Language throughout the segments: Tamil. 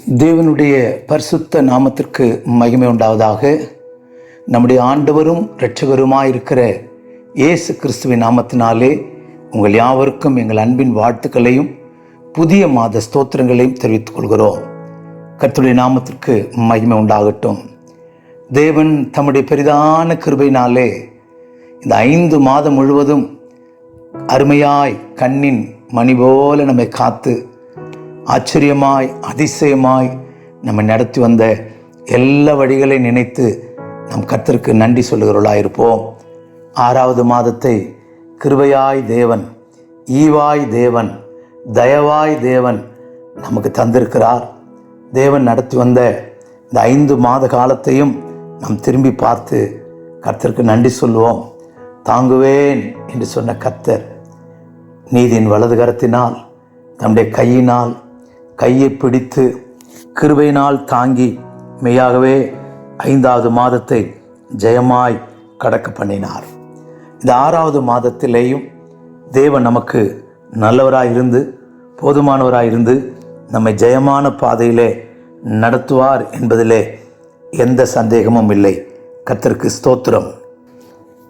தேவனுடைய பரிசுத்த நாமத்திற்கு மகிமை உண்டாவதாக. நம்முடைய ஆண்டவரும் இரட்சகருமாயிருக்கிற இயேசு கிறிஸ்துவின் நாமத்தினாலே உங்கள் யாவருக்கும் எங்கள் அன்பின் வாழ்த்துக்களையும் புதிய மாத ஸ்தோத்திரங்களையும் தெரிவித்துக் கொள்கிறோம். கர்த்தருடைய நாமத்திற்கு மகிமை உண்டாகட்டும். தேவன் தம்முடைய பெரிதான கிருபையினாலே இந்த 5 மாதம் முழுவதும் அருமையாய் கண்ணின் மணி போல நம்மை காத்து ஆச்சரியமாய் அதிசயமாய் நம்ம நடத்தி வந்த எல்லா வழிகளை நினைத்து நம் கர்த்தருக்கு நன்றி சொல்லுகிறவர்களாயிருப்போம். 6வது மாதத்தை கிருபையாய் தேவன், ஈவாய் தேவன், தயவாய் தேவன் நமக்கு தந்திருக்கிறார். தேவன் நடத்தி வந்த இந்த 5 மாத காலத்தையும் நாம் திரும்பி பார்த்து கர்த்தருக்கு நன்றி சொல்லுவோம். தாங்குவேன் என்று சொன்ன கர்த்தர் நீதியின் வலது கரத்தினால் தம்முடைய கையை பிடித்து கிருபையினால் தாங்கி மெய்யாகவே 5வது மாதத்தை ஜெயமாய் கடக்க பண்ணினார். இந்த 6வது மாதத்திலேயும் தேவன் நமக்கு நல்லவராயிருந்து போதுமானவராயிருந்து நம்மை ஜெயமான பாதையிலே நடத்துவார் என்பதிலே எந்த சந்தேகமும் இல்லை. கர்த்தருக்கு ஸ்தோத்திரம்.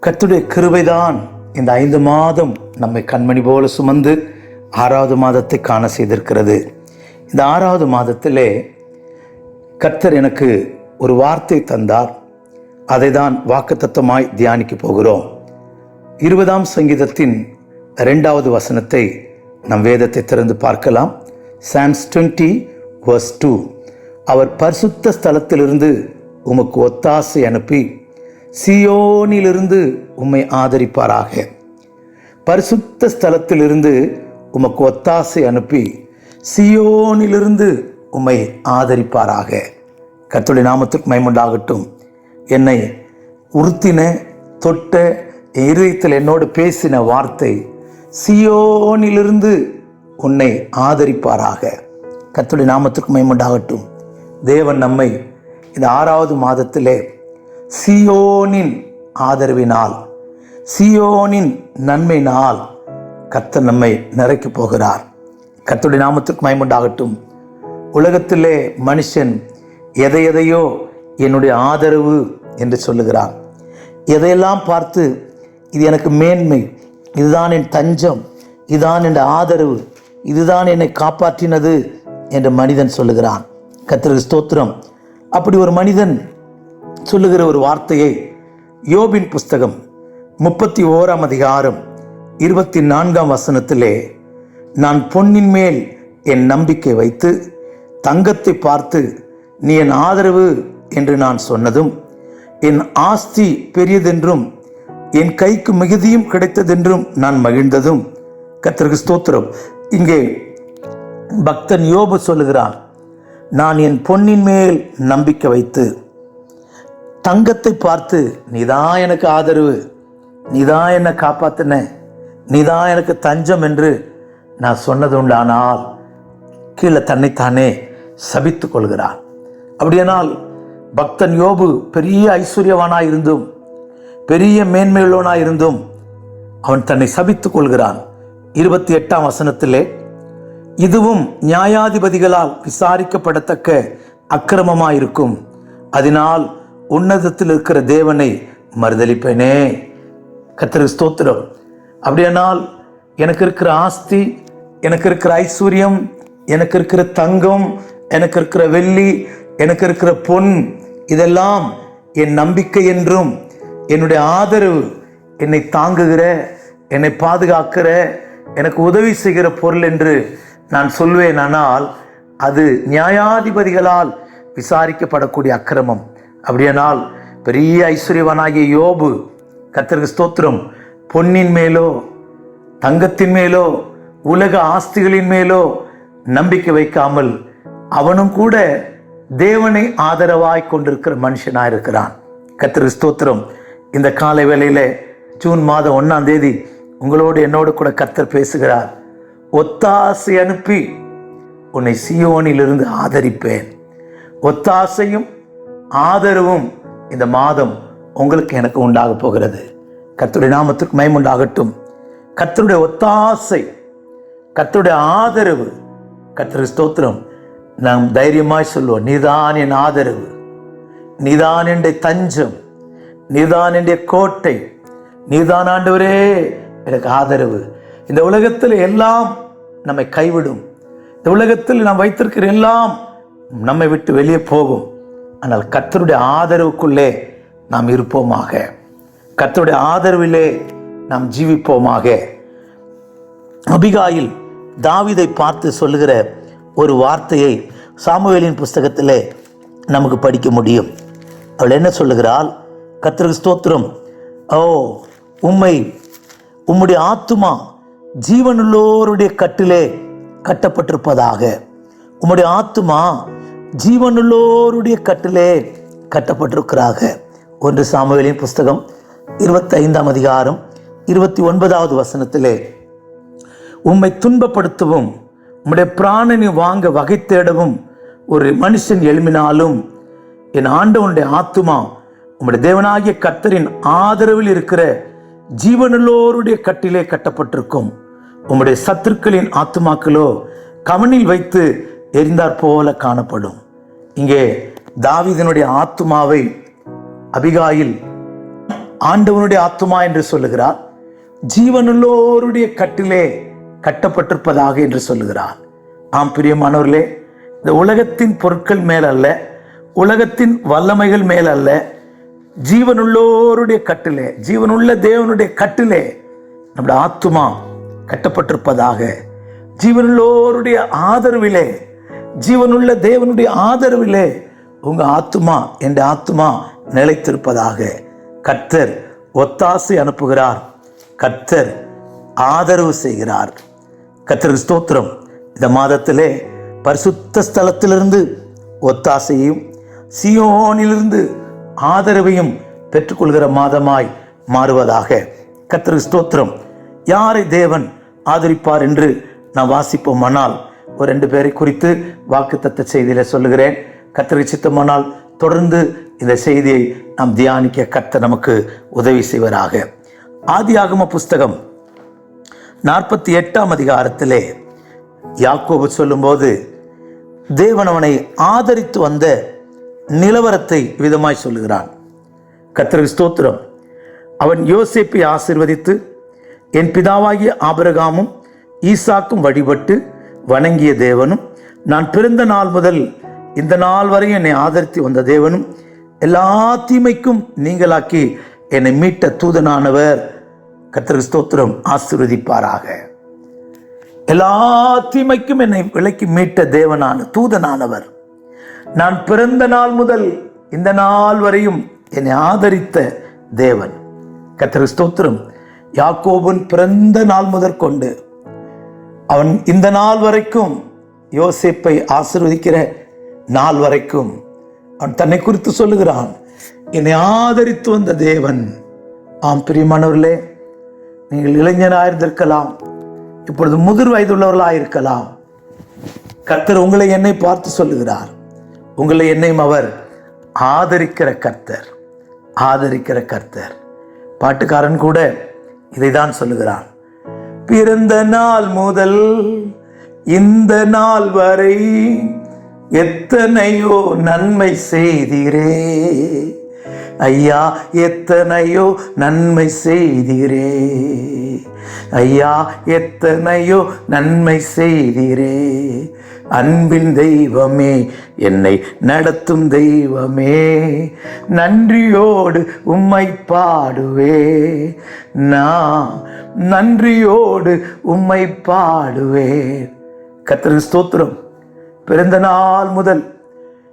கர்த்தருடைய கிருபைதான் இந்த 5 மாதம் நம்மை கண்மணி போல சுமந்து 6வது மாதத்தை காண செய்திருக்கிறது. இந்த 6வது மாதத்திலே கர்த்தர் எனக்கு ஒரு வார்த்தை தந்தார். அதை தான் வாக்குத்தத்தமாய் தியானிக்க போகிறோம். 20ஆம் சங்கீதத்தின் 2வது வசனத்தை நம் வேதத்தை திறந்து பார்க்கலாம். Psalms 20 verse 2. அவர் பரிசுத்த ஸ்தலத்திலிருந்து உமக்கு ஒத்தாசை அனுப்பி சீயோனிலிருந்து உம்மை ஆதரிப்பாராக. பரிசுத்த ஸ்தலத்திலிருந்து உமக்கு ஒத்தாசை அனுப்பி சீயோனிலிருந்து உம்மை ஆதரிப்பாராக. கர்த்தருடைய நாமத்திற்கு மகிமை உண்டாகட்டும். என்னை உறுத்தின தொட்ட இதயத்தில் என்னோடு பேசின வார்த்தை, சீயோனிலிருந்து உன்னை ஆதரிப்பாராக. கர்த்தருடைய நாமத்திற்கு மகிமை உண்டாகட்டும். தேவன் நம்மை இந்த 6வது மாதத்திலே சீயோனின் ஆதரவினால், சீயோனின் நன்மையினால் கர்த்தர் நம்மை நிறைக்க போகிறார். கர்த்தருடைய நாமத்திற்கு மகிமை உண்டாகட்டும். உலகத்திலே மனுஷன் எதையோ என்னுடைய ஆதரவு என்று சொல்லுகிறான். எதையெல்லாம் பார்த்து இது எனக்கு மேன்மை, இதுதான் என் தஞ்சம், இதுதான் என் ஆதரவு, இதுதான் என்னை காப்பாற்றினது என்று மனிதன் சொல்லுகிறான். கர்த்தருக்கு ஸ்தோத்திரம். அப்படி ஒரு மனிதன் சொல்லுகிற ஒரு வார்த்தையை யோபின் புஸ்தகம் 31ஆம் அதிகாரம் 24ஆம் வசனத்திலே, நான் பொன்னின் மேல் என் நம்பிக்கை வைத்து தங்கத்தை பார்த்து நீ என் ஆதரவு என்று நான் சொன்னதும், என் ஆஸ்தி பெரியதென்றும் என் கைக்கு மிகுதியும் கிடைத்ததென்றும் நான் மகிழ்ந்ததும். கர்த்தருக்கு ஸ்தோத்திரம். இங்கே பக்தன் யோபு சொல்லுகிறான், நான் என் பொன்னின் மேல் நம்பிக்கை வைத்து தங்கத்தை பார்த்து நீதான் எனக்கு ஆதரவு, நீதான் என்னை காப்பாத்தின, நீதான் எனக்கு தஞ்சம் என்று நான் சொன்னது உண்டானால் கீழே தன்னைத்தானே சபித்து கொள்கிறான். அப்படியானால் பக்தன் யோபு பெரிய ஐஸ்வர்யவானாய் இருந்தும் பெரிய மேன்மையுள்ளவனாய் இருந்தும் அவன் தன்னை சபித்துக் கொள்கிறான். 28ஆம் வசனத்திலே, இதுவும் நியாயாதிபதிகளால் விசாரிக்கப்படத்தக்க அக்கிரமமாயிருக்கும், அதனால் உன்னதத்தில் இருக்கிற தேவனை மறுதலிப்பேனே. கர்த்தருக்கு ஸ்தோத்திரம். அப்படியானால் எனக்கு இருக்கிற ஆஸ்தி, எனக்கு இருக்கிற ஐஸ்வர்யம், எனக்கு இருக்கிற தங்கம், எனக்கு இருக்கிற வெள்ளி, எனக்கு இருக்கிற பொன், இதெல்லாம் என் நம்பிக்கை என்றும் என்னுடைய ஆதரவு, என்னை தாங்குகிற, என்னை பாதுகாக்கிற, எனக்கு உதவி செய்கிற பொருள் என்று நான் சொல்வேன். ஆனால் அது நியாயாதிபதிகளால் விசாரிக்கப்படக்கூடிய அக்கிரமம். அப்படியானால் பெரிய ஐஸ்வர்யவனாகிய யோபு, கர்த்தருக்கு ஸ்தோத்திரம், பொன்னின் மேலோ தங்கத்தின் மேலோ உலக ஆஸ்திகளின் மேலோ நம்பிக்கை வைக்காமல் அவனும் கூட தேவனை ஆதரவாய் கொண்டிருக்கிற மனுஷனாயிருக்கிறான். கர்த்தருக்கு ஸ்தோத்திரம். இந்த காலை வேளையில ஜூன் மாதம் 1ஆம் தேதி உங்களோடு என்னோடு கூட கர்த்தர் பேசுகிறார். ஒத்தாசை அனுப்பி உன்னை சீயோனிலிருந்து ஆதரிப்பேன். ஒத்தாசையும் ஆதரவும் இந்த மாதம் உங்களுக்கு எனக்கு உண்டாக போகிறது. கர்த்தருடைய நாமத்துக்கு மகிமை உண்டாகட்டும். கர்த்தருடைய ஒத்தாசை, கர்த்தருடைய ஆதரவு, கர்த்தருக்கு ஸ்தோத்திரம் நாம் தைரியமாய் சொல்லுவோம், நீதான் என் ஆதரவு, நீதான் என் தஞ்சம், நீதான் என் கோட்டை, நீதான் ஆண்டவரே எனக்கு ஆதரவு. இந்த உலகத்தில் எல்லாம் நம்மை கைவிடும், இந்த உலகத்தில் நாம் வைத்திருக்கிற எல்லாம் நம்மை விட்டு வெளியே போகும். ஆனால் கர்த்தருடைய ஆதரவுக்குள்ளே நாம் இருப்போமாக, கர்த்தருடைய ஆதரவிலே நாம் ஜீவிப்போமாக. அபிகாயில் தாவீதை பார்த்து சொல்லுகிற ஒரு வார்த்தையை சாமுவேலின் புஸ்தகத்திலே நமக்கு படிக்க முடியும். அவள் என்ன சொல்லுகிறாள்? கர்த்தருக்கு ஸ்தோத்திரம், உம்முடைய ஆத்துமா ஜீவனுள்ளோருடைய கட்டிலே கட்டப்பட்டிருப்பதாக. உம்முடைய ஆத்துமா ஜீவனுள்ளோருடைய கட்டிலே கட்டப்பட்டிருக்கிறாக. 1 சாமுவேலின் புஸ்தகம் 25ஆம் அதிகாரம் 29வது வசனத்திலே, உம்மை துன்பப்படுத்தவும் உம்முடைய பிராணனை வாங்க வகை தேடவும் ஒரு மனுஷன் எழும்பினாலும் என் ஆண்டவனுடைய ஆத்துமா உம்முடைய தேவனாகிய கர்த்தரின் ஆதரவில் இருக்கிற ஜீவனுள்ளோருடைய கட்டிலே கட்டப்பட்டிருக்கும். உம்முடைய சத்துருக்களின் ஆத்துமாக்களோ கவனில் வைத்து எரிந்தாற் போல காணப்படும். இங்கே தாவீதினுடைய ஆத்துமாவை அபிகாயில் ஆண்டவனுடைய ஆத்துமா என்று சொல்லுகிறார், ஜீவனுள்ளோருடைய கட்டிலே கட்டப்பட்டிருப்பதாக என்று சொல்லுகிறார். ஆம் பிரியமானவர்களே, இந்த உலகத்தின் பொருட்கள் மேலல்ல, உலகத்தின் வல்லமைகள் மேலல்ல, ஜீவனுள்ளோருடைய கட்டிலே, ஜீவனுள்ள தேவனுடைய கட்டிலே நம்முடைய ஆத்துமா கட்டப்பட்டிருப்பதாக. ஜீவனுள்ளோருடைய ஆதரவிலே, ஜீவனுள்ள தேவனுடைய ஆதரவிலே உங்க ஆத்துமா, என் ஆத்துமா நிலைத்திருப்பதாக. கர்த்தர் ஒத்தாசை அனுப்புகிறார், கர்த்தர் ஆதரவு செய்கிறார். கர்த்தருக்கு ஸ்தோத்திரம். இந்த மாதத்திலே பரிசுத்த ஸ்தலத்திலிருந்து ஒத்தாசையும் சீயோனிலிருந்து ஆதரவையும் பெற்றுக்கொள்கிற மாதமாய் மாறுவதாக. கர்த்தருக்கு ஸ்தோத்திரம். யாரை தேவன் ஆதரிப்பார் என்று நான் வாசிப்போமானால் ஒரு 2 பேரை குறித்து வாக்குத்தத்த செய்தியில சொல்லுகிறேன். கர்த்தருக்கு சித்தமானால் தொடர்ந்து இந்த செய்தியை நாம் தியானிக்க கர்த்தர் நமக்கு உதவி செய்வராக. ஆதியாகம புஸ்தகம் 48ஆம் அதிகாரத்திலே யாக்கோபு சொல்லும்போது தேவன் அவனை ஆதரித்து வந்த நிலவரத்தை விதமாய் சொல்லுகிறான். கர்த்தருக்கு ஸ்தோத்திரம். அவன் யோசேப்பை ஆசீர்வதித்து என் பிதாவாகிய ஆபிரகாமும் ஈசாக்கும் வழிபட்டு வணங்கிய தேவனும், நான் பிறந்த நாள் முதல் இந்த நாள் வரை என்னை ஆதரித்து வந்த தேவனும், எல்லா தீமைக்கும் நீங்களாக்கி என்னை மீட்ட தூதனானவர், கர்த்தருக்கு ஸ்தோத்திரம், ஆசீர்வதிப்பாராக. எல்லா தீமைக்கும் என்னை விலக்கி மீட்ட தேவனான தூதனானவர், நான் பிறந்த நாள் முதல் இந்த நாள் வரையும் என்னை ஆதரித்த தேவன். கர்த்தருக்கு ஸ்தோத்திரம். யாக்கோபின் பிறந்த நாள் முதற்கொண்டு அவன் இந்த நாள் வரைக்கும் யோசேப்பை ஆசீர்வதிக்கிற நாள் வரைக்கும் அவன் தன்னை குறித்து சொல்லுகிறான், என்னை ஆதரித்து வந்த தேவன். ஆம் பிரியமானவர்களே, நீங்கள் இளைஞனாயிருந்திருக்கலாம், இப்பொழுது முதிர் வயதுள்ளவர்களாயிருக்கலாம். கர்த்தர் உங்களை என்னை பார்த்து சொல்லுகிறார், உங்களை என்னையும் அவர் ஆதரிக்கிற கர்த்தர், ஆதரிக்கிற கர்த்தர். பாட்டுக்காரன் கூட இதைதான் சொல்லுகிறான், பிறந்த நாள் முதல் இந்த நாள் வரை எத்தனையோ நன்மை செய்தீரே ஐயா, எத்தனையோ நன்மை செய்தீரே ஐயா, எத்தனையோ நன்மை செய்தீரே. அன்பின் தெய்வமே, என்னை நடத்தும் தெய்வமே, நன்றியோடு உம்மை பாடுவே, நான் நன்றியோடு உம்மை பாடுவே. கர்த்தருக்கு ஸ்தோத்திரம். பிறந்த நாள் முதல்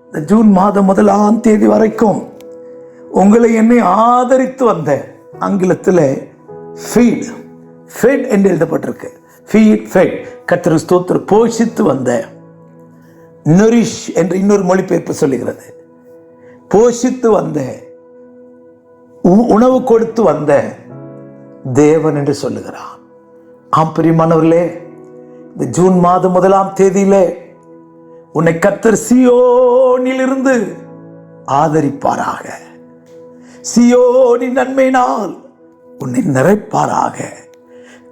இந்த ஜூன் மாதம் 1ஆம் தேதி வரைக்கும் உங்களை என்னை ஆதரித்து வந்த, ஆங்கிலத்தில் ஃபீட் என்று எழுதப்பட்டிருக்கு, ஃபீட். கர்த்தருக்கு ஸ்தோத்திரம். போஷித்து வந்த, நரிஷ் என்று இன்னொரு மொழிபெயர்ப்பு சொல்லுகிறது. போஷித்து வந்த, உணவு கொடுத்து வந்த தேவன் என்று சொல்லுகிறான். ஆம் பிரியமானவர்களே, இந்த ஜூன் மாதம் 1ஆம் தேதியிலே உன்னை கர்த்தர் சீயோனிலிருந்து ஆதரிப்பாராக. சீயோனின் நன்மையினால் உன்னை நிறைப்பாராக.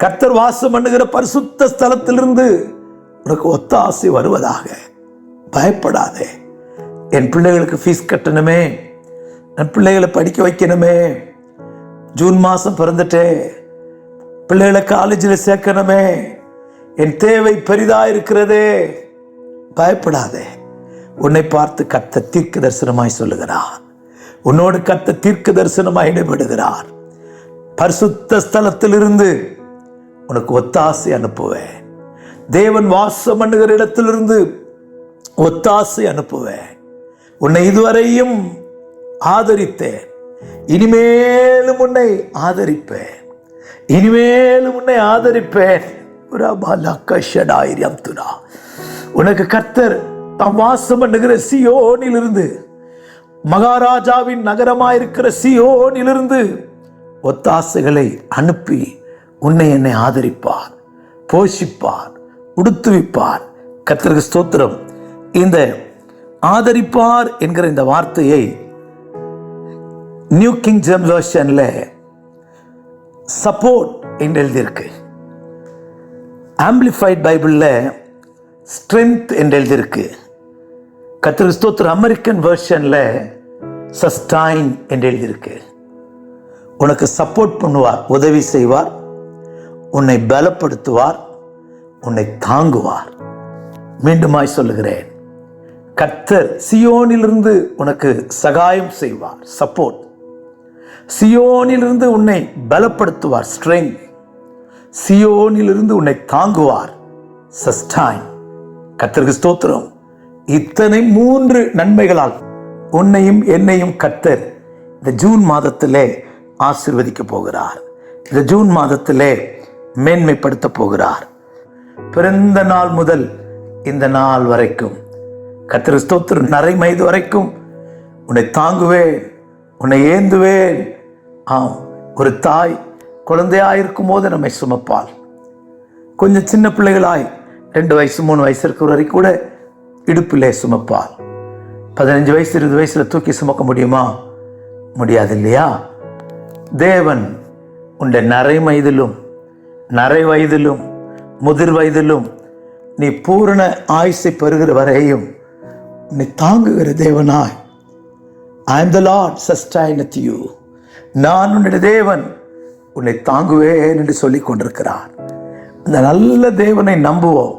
கர்த்தர் வாசம் பண்ணுகிற பரிசுத்த ஸ்தலத்திலிருந்து உனக்கு ஒத்தாசை வருவதாக. பயப்படாதே. என் பிள்ளைகளுக்கு ஃபீஸ் கட்டணுமே, என் பிள்ளைகளை படிக்க வைக்கணுமே, ஜூன் மாதம் பிறந்துட்டே, பிள்ளைகளை காலேஜில் சேர்க்கணுமே, என் தேவை பெரிதாக இருக்கிறதே. பயப்படாதே. உன்னை பார்த்து கர்த்தர் தீர்க்க தரிசனமாய் சொல்லுகிறார். உன்னோடு கர்த்தர் தீர்க்க தரிசனமாய் இடைபடுகிறார். பரிசுத்த ஸ்தலத்திலிருந்து உனக்கு ஒத்தாசை அனுப்புவேன். தேவன் வாசம் பண்ணுகிற இடத்திலிருந்து ஒத்தாசை அனுப்புவேன். உன்னை இதுவரையும் ஆதரித்தேன், இனிமேலும் உன்னை ஆதரிப்பேன், இனிமேலும் உன்னை ஆதரிப்பேன். உனக்கு கர்த்தர் தாம் வாசம் பண்ணுகிற சீயோனிலிருந்து, மகாராஜாவின் நகரமாயிருக்கிற சீயோனிலிருந்து ஒத்தாசைகளை அனுப்பி உன்னை என்னை ஆதரிப்பார், போஷிப்பார், உடுத்துவிப்பார். கர்த்தருக்கு ஸ்தோத்திரம். இந்த ஆதரிப்பார் என்கிற இந்த வார்த்தையை நியூ கிங் ஜேம்ஸ் வெர்ஷன்ல சப்போர்ட் என்று எழுதியிருக்கு. ஆம்பிளிஃபைட் பைபிள்ல ஸ்ட்ரென்த் என்று எழுதியிருக்கு. கர்த்தருக்கு ஸ்தோத்திரம். அமெரிக்கன் வெர்ஷன்ல சஸ்டைன் என்று எழுதியிருக்கு. உனக்கு சப்போர்ட் பண்ணுவார், உதவி செய்வார், உன்னை பலப்படுத்துவார், உன்னை தாங்குவார். மீண்டுமாய் சொல்லுகிறேன், கர்த்தர் சியோனிலிருந்து உனக்கு சகாயம் செய்வார், சப்போர்ட். சியோனிலிருந்து உன்னை பலப்படுத்துவார், ஸ்ட்ரெங்க். சியோனிலிருந்து உன்னை தாங்குவார், சஸ்டைன். கர்த்தருக்கு ஸ்தோத்திரம். இத்தனை 3 நன்மைகளால் உன்னையும் என்னையும் கர்த்தர் இந்த ஜூன் மாதத்திலே ஆசீர்வதிக்க போகிறார். இந்த ஜூன் மாதத்திலே மேன்மைப்படுத்த போகிறார். பிறந்த நாள் முதல் இந்த நாள் வரைக்கும் கர்த்தர் ஸ்தோத்திரம், நரை வயது வரைக்கும் உன்னை தாங்குவேன், உன்னை ஏந்துவேன். ஆம், ஒரு தாய் குழந்தையாயிருக்கும் போது நம்மை சுமப்பாள். கொஞ்சம் சின்ன பிள்ளைகளாய் 2 வயசு 3 வயசு இருக்கிற வரைக்கும் கூட இடுப்பிலே சுமப்பாள். 15 வயசு 20 வயசுல தூக்கி சுமக்க முடியுமா? முடியாது இல்லையா? தேவன் உன்னுடைய நரை வயதிலும் முதிர் வயதிலும் நீ பூரண ஆயுசை பெறுகிற வரையும் உன்னை தாங்குகிற தேவனாய், I am the Lord sustaineth you, நான் உன்னுடைய தேவன் உன்னை தாங்குவேன் என்று சொல்லிக் கொண்டிருக்கிறார். அந்த நல்ல தேவனை நம்புவோம்.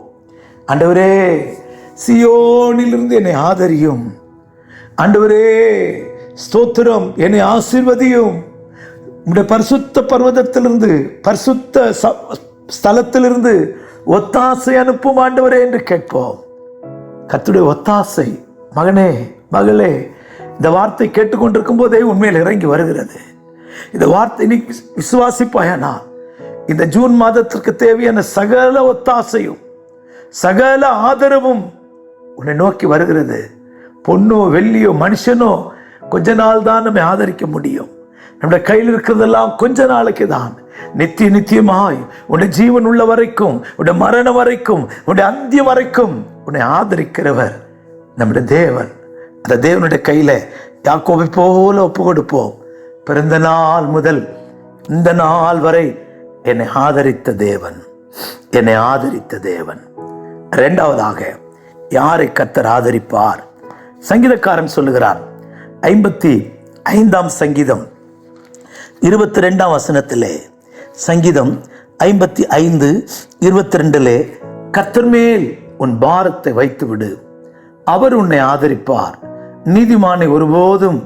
ஆண்டவரே, சியோனிலிருந்து என்னை ஆதரியும். ஆண்டவரே ஸ்தோத்திரம், என்னை ஆசீர்வதியும். உம்முடைய பரிசுத்த பர்வதத்திலிருந்து, பரிசுத்த ஸ்தலத்திலிருந்து ஒத்தாசை அனுப்பும் ஆண்டவரே என்று கேட்போம். கர்த்தருடைய ஒத்தாசை, மகனே மகளே, இந்த வார்த்தை கேட்டுக்கொண்டிருக்கும் போதே உண்மையில் இறங்கி வருகிறது. இந்த வார்த்தை நீ விசுவாசிப்பாயானா இந்த ஜூன் மாதத்திற்கு தேவையான சகல ஒத்தாசையும் சகல ஆதரவும் உன்னை நோக்கி வருகிறது. பொண்ணோ வெள்ளியோ மனுஷனோ கொஞ்ச நாள் தான் நம்மை ஆதரிக்க முடியும். நம்முடைய கையில் இருக்கிறதெல்லாம் கொஞ்ச நாளைக்கு தான். நித்தியமாய் உன்னுடைய ஜீவன் உள்ள வரைக்கும், உன்னுடைய மரணம் வரைக்கும், உன்னுடைய அந்தியம் வரைக்கும் உன்னை ஆதரிக்கிறவர் நம்முடைய தேவன். அந்த தேவனுடைய கையில யாக்கோபை போல ஒப்பு கொடுப்போம். பிறந்த நாள் முதல் இந்த நாள் வரை என்னை ஆதரித்த தேவன், என்னை ஆதரித்த தேவன். 2வதாக யாரை கர்த்தர் ஆதரிப்பார்? சங்கீதக்காரன் சொல்லுகிறார், 55ஆம் சங்கீதம் 22ஆம் வசனத்திலே, சங்கீதம் 55:22, கர்த்தர் மேல் உன் பாரத்தை வைத்துவிடு, அவர் உன்னை ஆதரிப்பார், நீதிமானை ஒருபோதும்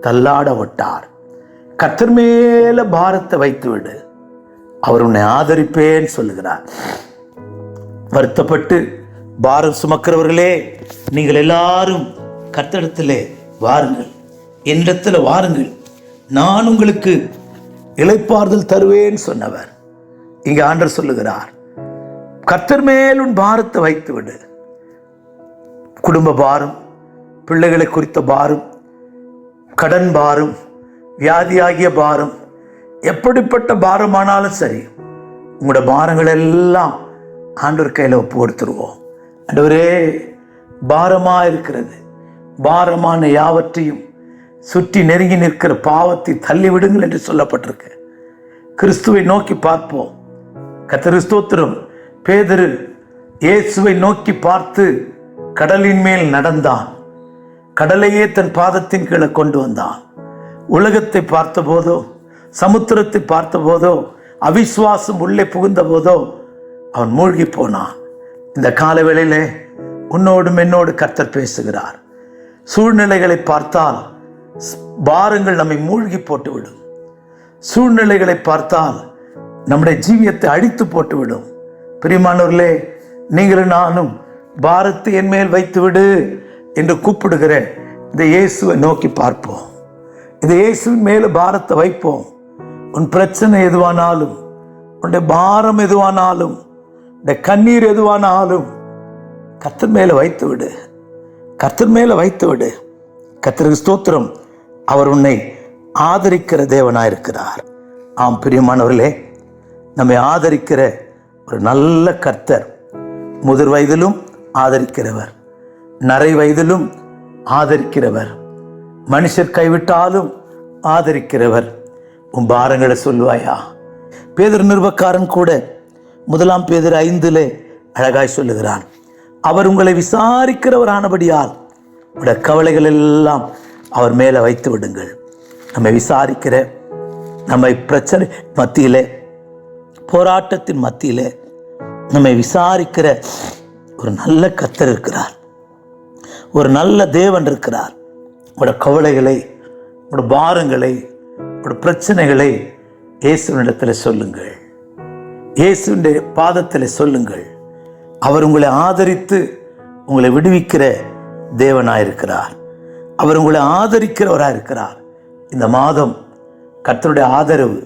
தள்ளாட விட்டார். கர்த்தர் மேல பாரத்தை வைத்துவிடு, அவர் உன்னை ஆதரிப்பேன் சொல்லுகிறார். வருத்தப்பட்டு பாரம் சுமக்கிறவர்களே, நீங்கள் எல்லாரும் கர்த்தரிடத்திலே வாருங்கள், என்னிடத்தில் வாருங்கள், நான் உங்களுக்கு இளைப்பாறுதல் தருவேன் சொன்னவர். இங்க ஆண்டவர் சொல்லுகிறார், கர்த்தர் மேல் உன் பாரத்தை வைத்துவிடு. குடும்ப பாரம், பிள்ளைகளை குறித்த பாரம், கடன் பாரம், வியாதியாகிய பாரம், எப்படிப்பட்ட பாரமானாலும் சரி, உங்களோட பாரங்கள் எல்லாம் ஆண்டவர் கையில் ஒப்பு கொடுத்துருவோம். ஆண்டவரே, பாரமா இருக்கிறது, பாரமான யாவற்றையும் சுற்றி நெருங்கி நிற்கிற பாவத்தை தள்ளி விடுங்கள் என்று சொல்லப்பட்டிருக்கு. கிறிஸ்துவை நோக்கி பார்ப்போம். கர்த்தருக்கு ஸ்தோத்திரம். பேதுரு இயேசுவை நோக்கி பார்த்து கடலின் மேல் நடந்தான். கடலையே தன் பாதத்தின் கீழே கொண்டு வந்தான். உலகத்தை பார்த்த போதோ, சமுத்திரத்தை பார்த்த போதோ, அவிசுவாசம் உள்ளே புகுந்த போதோ அவன் மூழ்கி போனான். இந்த காலவேளையிலே உன்னோடும் என்னோடு கர்த்தர் பேசுகிறார். சூழ்நிலைகளை பார்த்தால் பாரங்கள் நம்மை மூழ்கி போட்டுவிடும். சூழ்நிலைகளை பார்த்தால் நம்முடைய ஜீவியத்தை அழித்து போட்டுவிடும். பிரியமானவர்களே, நீங்களும் நானும் பாரத்தை என் மேல் வைத்துவிடு என்று கூப்பிடுகிற இந்த இயேசுவை நோக்கி பார்ப்போம். இந்த இயேசுவின் மேல பாரத்தை வைப்போம். உன் பிரச்சனை எதுவானாலும், உன்னுடைய பாரம் எதுவானாலும், உன்னுடைய கண்ணீர் எதுவானாலும் கர்த்தர் மேல வைத்து விடு. கர்த்தர் மேல வைத்து விடு. கர்த்தருக்கு ஸ்தோத்திரம். அவர் உன்னை ஆதரிக்கிற தேவனாயிருக்கிறார். ஆம் பிரியமானவர்களே, நம்மை ஆதரிக்கிற ஒரு நல்ல கர்த்தர். முதிர் வயதிலும் ஆதரிக்கிறவர், நரை வயதிலும் ஆதரிக்கிறவர், மனுஷர் கைவிட்டாலும் ஆதரிக்கிறவர். உன் பாரங்களை சொல்லுவாயா? பேதுரு நிருபக்காரன் கூட 1 பேதுரு 5 அழகாய் சொல்லுகிறான், அவர் உங்களை விசாரிக்கிறவரானபடியால் உடைய கவலைகள் எல்லாம் அவர் மேலே வைத்து விடுங்கள். நம்மை விசாரிக்கிற, நம்மை பிரச்சனை மத்தியிலே, போராட்டத்தின் மத்தியிலே நம்மை விசாரிக்கிற ஒரு நல்ல கர்த்தர் இருக்கிறார். ஒரு நல்ல தேவன் இருக்கிறார். உங்களோட கவலைகளை, உங்களோட பாரங்களை, உங்களோட பிரச்சனைகளை இயேசுவினிடத்தில் சொல்லுங்கள். இயேசுவினுடைய பாதத்தில் சொல்லுங்கள். அவர் உங்களை ஆதரித்து உங்களை விடுவிக்கிற தேவனாயிருக்கிறார். அவர் உங்களை ஆதரிக்கிறவராயிருக்கிறார். இந்த மாதம் கர்த்தருடைய ஆதரவு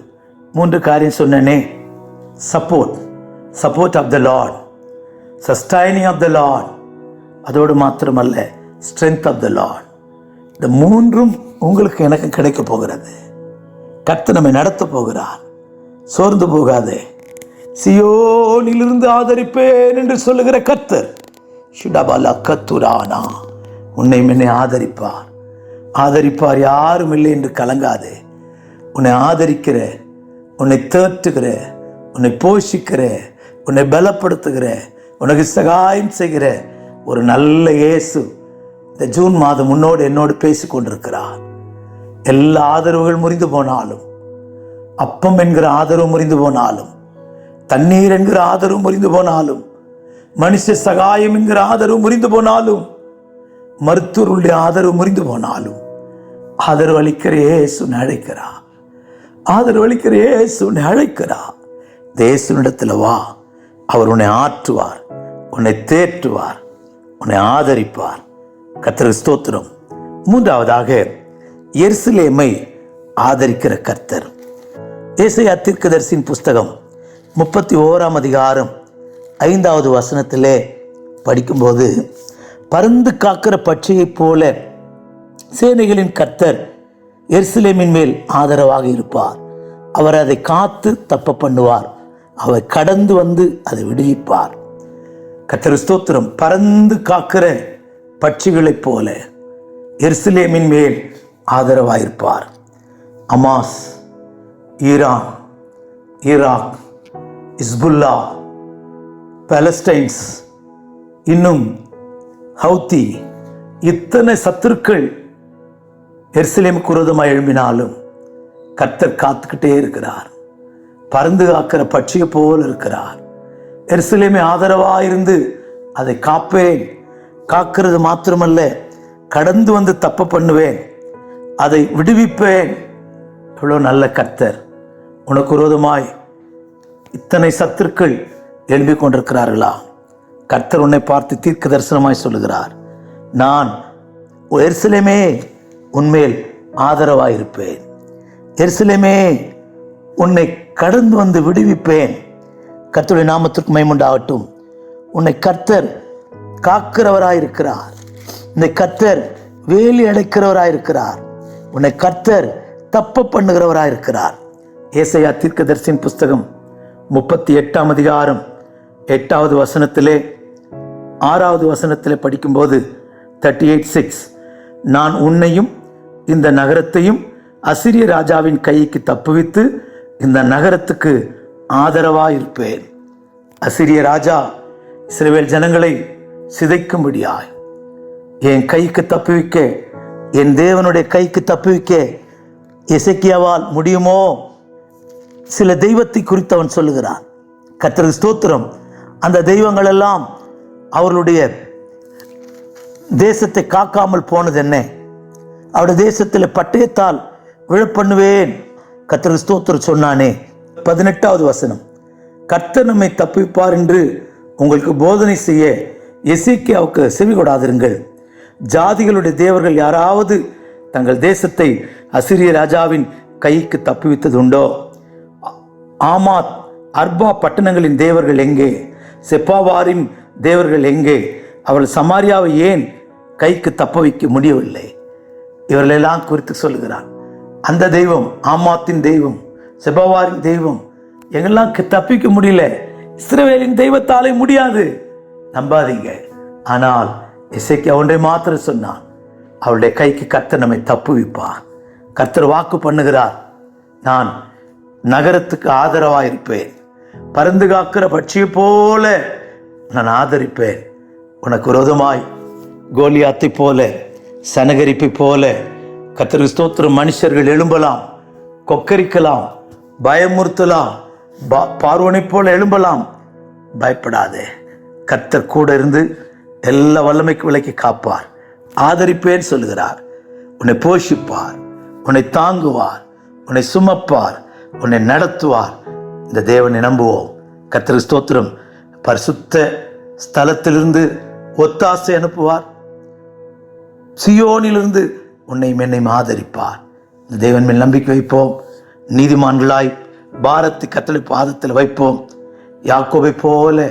3 காரியம் சொன்னேனே. Support of the Lord, sustaining of the Lord, அதோடு மாத்திரமல்ல ஸ்ட்ரென்த் ஆஃப் த லார்ட். இந்த 3ம் உங்களுக்கு எனக்கு கிடைக்க போகிறது. கர்த்தர் நம்மை நடத்த போகிறார். சோர்ந்து போகாதே. சியோனிலிருந்து ஆதரிப்பேன் என்று சொல்லுகிற கர்த்தர் ஷுடபல கத்துரானா உன்னை என்னை ஆதரிப்பார். ஆதரிப்பார் யாரும் இல்லை என்று கலங்காதே. உன்னை ஆதரிக்கிற, உன்னை தேற்றுகிற, உன்னை போஷிக்கிற, உன்னை பலப்படுத்துகிற, உனக்கு சகாயம் செய்கிற ஒரு நல்ல இயேசு இந்த ஜூன் மாதம் உன்னோடு என்னோடு பேசி கொண்டிருக்கிறார். எல்லா ஆதரவுகள் முறிந்து போனாலும், அப்பம் என்கிற ஆதரவு முறிந்து போனாலும், தண்ணீர் என்கிற ஆதரவு முறிந்து போனாலும், மனுஷ சகாயம் என்கிற ஆதரவு முறிந்து போனாலும், மருத்துவருடைய ஆதரவு முறிந்து போனாலும், ஆதரவு அளிக்கிற இயேசு அழைக்கிறார். ஆதரவு அளிக்கிற இயேசு அழைக்கிறார். தேசனிடத்தில் வா. அவர் உன்னை ஆற்றுவார், உன்னை தேற்றுவார், உன்னை ஆதரிப்பார். கர்த்தருக்கு ஸ்தோத்திரம். 3வதாக எருசலேமை ஆதரிக்கிற கர்த்தர். ஏசாயா தீர்க்கதரிசியின் புஸ்தகம் 31 அதிகாரம் 5வது வசனத்திலே படிக்கும்போது, பருந்து காக்கிற பட்சியைப் போல சேனைகளின் கர்த்தர் எருசலேமின் மேல் ஆதரவாக இருப்பார். அவர் அதை காத்து தப்ப பண்ணுவார். அவர் கடந்து வந்து அதை விடுவிப்பார். கர்த்தருக்கு ஸ்தோத்திரம். பறந்து காக்கிற பட்சிகளைப் போல எருசலேமின் மேல் ஆதரவாயிருப்பார். அமாஸ், ஈரான், ஈராக், இஸ்புல்லா, பாலஸ்டைன்ஸ், இன்னும் ஹவுத்தி, இத்தனை சத்துருக்கள் எருசலேமுக்கு விரோதமாக எழும்பினாலும் கர்த்தர் காத்துக்கிட்டே இருக்கிறார். பறந்து காக்கிற பட்சியை போல் இருக்கிறார். எருசலேமை ஆதரவாயிருந்து அதை காப்பேன். காக்கிறது மாத்திரமல்ல, கடந்து வந்து தப்ப பண்ணுவேன், அதை விடுவிப்பேன். எவ்வளோ நல்ல கர்த்தர். உனக்கு விரோதமாய் இத்தனை சத்துருக்கள் எழும்பிக் கொண்டிருக்கிறார்களா? கர்த்தர் உன்னை பார்த்து தீர்க்க தரிசனமாய் சொல்லுகிறார், நான் எருசலேமே உன்மேல் ஆதரவாயிருப்பேன். எருசலேமே உன்னை கடந்து வந்து விடுவிப்பேன். கர்த்தருடைய நாமத்திற்கு மகிமை உண்டாகட்டும். உன்னை கர்த்தர் காக்கிறவராயிருக்கிறார். உன்னை கர்த்தர் வேலி அடைக்கிறவராயிருக்கிறார். உன்னை கர்த்தர் தப்ப பண்ணுகிறவராயிருக்கிறார். ஏசாயா தீர்க்கதரிசியின் புஸ்தகம் 38 அதிகாரம் 8வது வசனத்திலே 6வது வசனத்திலே படிக்கும்போது 38:6, நான் உன்னையும் இந்த நகரத்தையும் அசிரிய ராஜாவின் கைக்கு தப்புவித்து இந்த நகரத்துக்கு ஆதரவாயிருப்பேன். அசிரிய ராஜா இஸ்ரவேல் ஜனங்களை சிதைக்கும்படியாய் என் கைக்கு தப்புவிக்க, என் தேவனுடைய கைக்கு தப்புவிக்க எசேக்கியாவால் முடியுமோ? சில தெய்வத்தை குறித்து அவன் சொல்லுகிறான். கர்த்தருக்கு ஸ்தோத்திரம். அந்த தெய்வங்கள் எல்லாம் அவர்களுடைய தேசத்தை காக்காமல் போனது என்ன? அவருடைய தேசத்தில் பட்டயத்தால் விழப்பண்ணுவேன் கர்த்தருக்கு ஸ்தோத்திரம் சொன்னானே. 18வது வசனம், கர்த்தர் நம்மை தப்புவிப்பார் என்று உங்களுக்கு போதனை செய்ய எசேக்கியாவுக்கு செவி கொடாதிருங்கள். ஜாதிகளுடைய தேவர்கள் யாராவது தங்கள் தேசத்தை அசிரிய ராஜாவின் கைக்கு தப்புவித்தது உண்டோ? ஆமாத் அர்பா பட்டணங்களின் தேவர்கள் எங்கே? செப்பாவாரின் தேவர்கள் எங்கே? அவர்கள் சமாரியாவை ஏன் கைக்கு தப்ப வைக்க முடியவில்லை? இவர்களெல்லாம் குறித்து சொல்லுகிறான். அந்த தெய்வம், ஆமாத்தின் தெய்வம், செப்பாவாரின் தெய்வம் எங்கெல்லாம் தப்பிக்க முடியல. இஸ்ரவேலின் தெய்வத்தாலே முடியாது, நம்பாதீங்க. ஆனால் எசேக்கியா ஒன்றை மாத்திரம் சொன்னான், அவருடைய கைக்கு கர்த்தர் நம்மை தப்புவிப்பார். கர்த்தர் வாக்கு பண்ணுகிறார், நான் நகரத்துக்கு ஆதரவாயிருப்பேன், பருந்து காக்கிற பட்சியை போல நான் ஆதரிப்பேன். உனக்கு விரோதமாய் கோலியாத்தை போல, சனகரிப்பை போல கர்த்தருக்கு ஸ்தோத்திரம் மனுஷர்கள் எழும்பலாம், கொக்கரிக்கலாம், பயமுறுத்தலாம், பார்வோனை போல எழும்பலாம். பயப்படாதே, கர்த்தர் கூட இருந்து எல்லா வல்லமைக்கு விலக்கி காப்பார். ஆதரிப்பேன் சொல்லுகிறார். உன்னை போஷிப்பார், உன்னை தாங்குவார், உன்னை சுமப்பார், உன்னை நடத்துவார். இந்த தேவனை நம்புவோம். கர்த்தருக்கு ஸ்தோத்திரம். பரிசுத்த ஸ்தலத்திலிருந்து ஒத்தாசை அனுப்புவார், சியோனிலிருந்து உன்னை என்னையும் ஆதரிப்பார். இந்த தேவன் மேல் நம்பிக்கை வைப்போம். நீதிமான்களாய் பாரத்தை கர்த்தருடைய பாதத்தில் வைப்போம். யாக்கோபை போல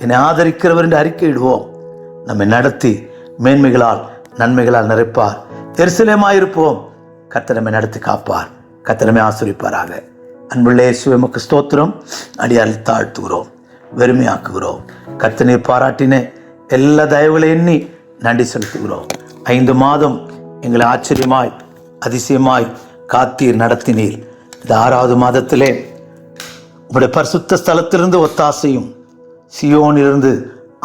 என்னை ஆதரிக்கிறவர் என்று அறிக்கையிடுவோம். நம்மை நடத்தி மேன்மைகளால் நன்மைகளால் நிறைப்பார். எருசலேமாயிருப்போம். கர்த்தர் நம்மை நடத்தி காப்பார். கர்த்தர் நம்மை ஆசீர்வதிப்பாராக. அன்புள்ள இயேசுவே, உமக்கு ஸ்தோத்திரம். அடியாரை தாழ்த்துகிறோம், வெறுமையாக்குகிறோம். கர்த்தர் நீர் பாராட்டின எல்லா தயவுகளை எண்ணி நன்றி செலுத்துகிறோம். 5 மாதம் எங்களை ஆச்சரியமாய் அதிசயமாய் காத்தீர், நடத்தினீர். இந்த 6வது மாதத்திலே உங்களுடைய பரிசுத்த ஸ்தலத்திலிருந்து ஒத்தாசையும் சியோனிலிருந்து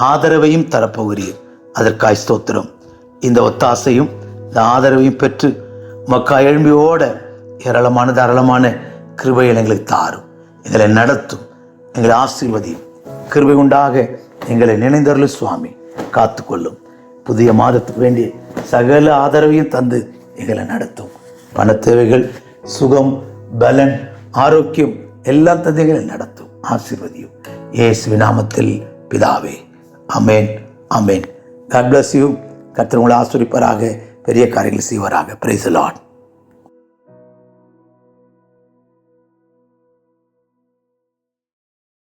ஆதரவையும் தரப்போகிறீர். அதற்காய் ஸ்தோத்திரம். இந்த ஒத்தாசையும் இந்த ஆதரவையும் பெற்று மக்கா எழும்பியோட ஏராளமான தாராளமான கிருபையை எங்களுக்கு தாரும். எங்களை நடத்தும், எங்களை ஆசீர்வதியும். கிருபை உண்டாக எங்களை நினைந்தருளும் சுவாமி. காத்துக்கொள்ளும். புதிய மாதத்துக்கு வேண்டிய சகல ஆதரவையும் தந்து எங்களை நடத்தும். பண தேவைகள், சுகம், பலன், ஆரோக்கியம் எல்லாம் தந்து எங்களை நடத்தும். ஆசீர்வதியும். இயேசுவின் நாமத்தில் பிதாவே, ஆமென், ஆமென். God bless you. கர்த்தர் உங்களை ஆசீர்வதிப்பாராக, பெரிய காரியங்களை செய்வாராக. Praise the Lord.